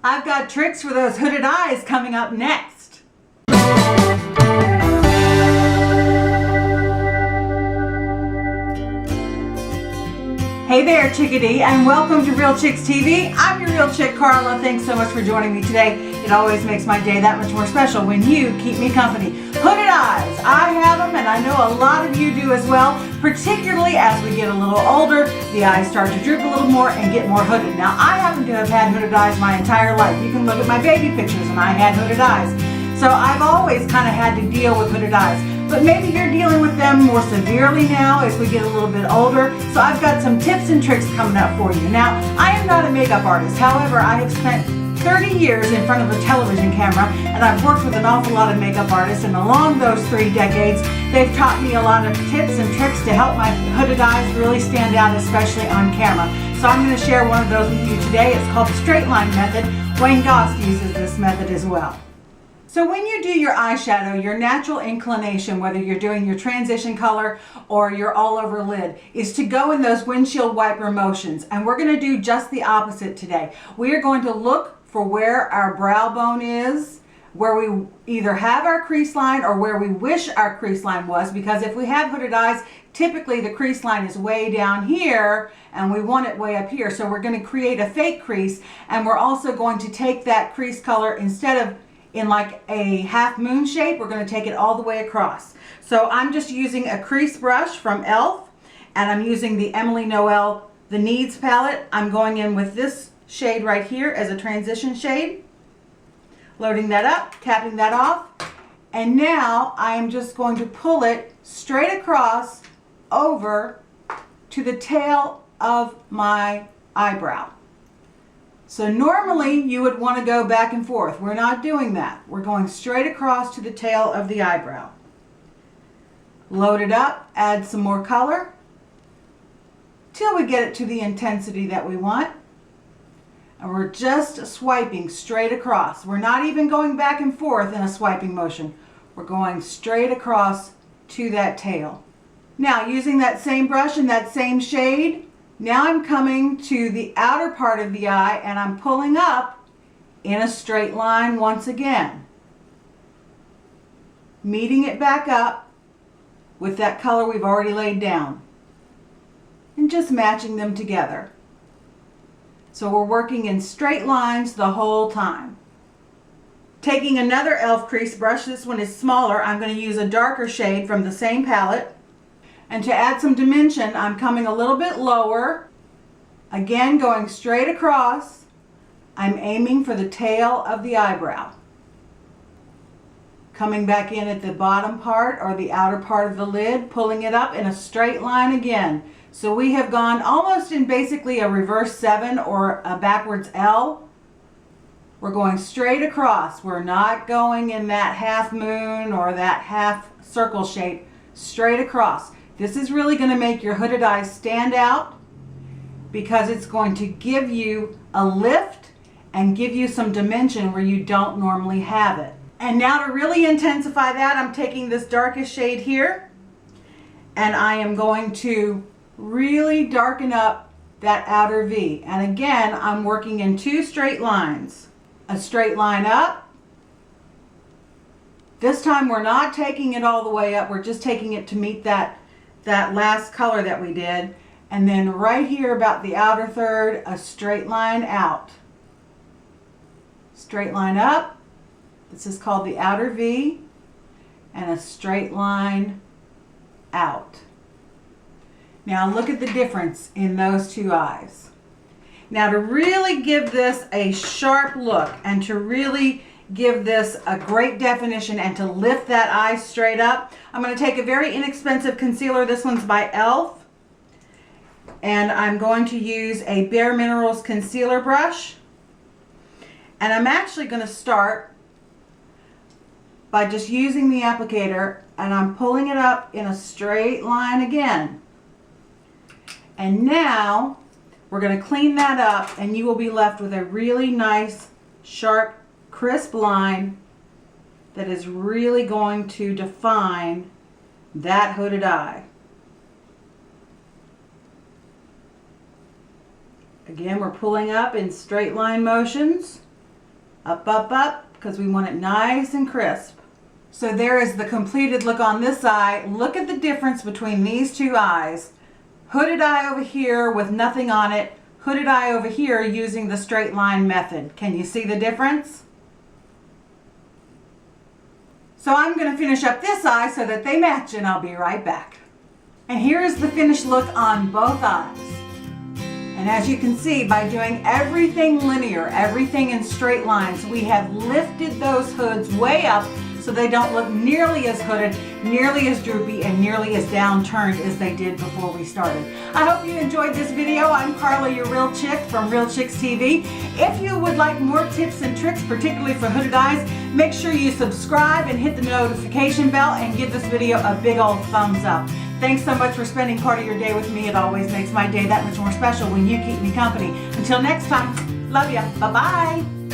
I've got tricks for those hooded eyes coming up next. Hey there, chickadee, and welcome to Real Chicks TV. I'm your real chick, Carla. Thanks so much for joining me today. It always makes my day that much more special when you keep me company. Hooded eyes, I have them, and I know a lot of you do as well, particularly as we get a little older, the eyes start to droop a little more and get more hooded. Now, I happen to have had hooded eyes my entire life. You can look at my baby pictures, and I had hooded eyes. So I've always kind of had to deal with hooded eyes. But maybe you're dealing with them more severely now as we get a little bit older. So I've got some tips and tricks coming up for you. Now, I am not a makeup artist. However, I have spent 30 years in front of a television camera, and I've worked with an awful lot of makeup artists, and along those 3 decades, they've taught me a lot of tips and tricks to help my hooded eyes really stand out, especially on camera. So I'm going to share one of those with you today. It's called the straight line method. Wayne Goss uses this method as well. So when you do your eyeshadow, your natural inclination, whether you're doing your transition color or your all over lid, is to go in those windshield wiper motions. And we're going to do just the opposite today. We are going to look for where our brow bone is, where we either have our crease line or where we wish our crease line was, because if we have hooded eyes, typically the crease line is way down here and we want it way up here. So we're going to create a fake crease, and we're also going to take that crease color, instead of in like a half moon shape, we're going to take it all the way across. So I'm just using a crease brush from e.l.f. and I'm using the Emily Noel The Needs palette. I'm going in with this shade right here as a transition shade. Loading that up, tapping that off, and now I am just going to pull it straight across over to the tail of my eyebrow. So normally you would want to go back and forth. We're not doing that. We're going straight across to the tail of the eyebrow. Load it up, add some more color till we get it to the intensity that we want. And we're just swiping straight across. We're not even going back and forth in a swiping motion. We're going straight across to that tail. Now, using that same brush and that same shade, now I'm coming to the outer part of the eye and I'm pulling up in a straight line once again. Meeting it back up with that color we've already laid down. And just matching them together. So we're working in straight lines the whole time. Taking another e.l.f. crease brush, this one is smaller, I'm going to use a darker shade from the same palette. And to add some dimension, I'm coming a little bit lower. Again, going straight across. I'm aiming for the tail of the eyebrow. Coming back in at the bottom part or the outer part of the lid, pulling it up in a straight line again. So we have gone almost in basically a reverse 7 or a backwards L. We're going straight across. We're not going in that half moon or that half circle shape. Straight across. This is really going to make your hooded eyes stand out because it's going to give you a lift and give you some dimension where you don't normally have it. And now to really intensify that, I'm taking this darkest shade here and I am going to really darken up that outer V. And again, I'm working in 2 straight lines. A straight line up. This time we're not taking it all the way up, we're just taking it to meet that last color that we did. And then right here about the outer third, a straight line out. Straight line up. This is called the outer V. And a straight line out. Now look at the difference in those 2 eyes. Now to really give this a sharp look and to really give this a great definition and to lift that eye straight up, I'm going to take a very inexpensive concealer. This one's by e.l.f. And I'm going to use a Bare Minerals concealer brush. And I'm actually going to start by just using the applicator and I'm pulling it up in a straight line again. And now we're going to clean that up and you will be left with a really nice, sharp, crisp line that is really going to define that hooded eye. Again, we're pulling up in straight line motions. Up, up, up, because we want it nice and crisp. So there is the completed look on this eye. Look at the difference between these two eyes. Hooded eye over here with nothing on it. Hooded eye over here using the straight line method. Can you see the difference? So I'm going to finish up this eye so that they match, and I'll be right back. And here is the finished look on both eyes. And as you can see, by doing everything linear, everything in straight lines, we have lifted those hoods way up so they don't look nearly as hooded, nearly as droopy, and nearly as downturned as they did before we started. I hope you enjoyed this video. I'm Carla, your Real Chick from Real Chicks TV. If you would like more tips and tricks, particularly for hooded eyes, make sure you subscribe and hit the notification bell and give this video a big old thumbs up. Thanks so much for spending part of your day with me. It always makes my day that much more special when you keep me company. Until next time, love ya. Bye-bye.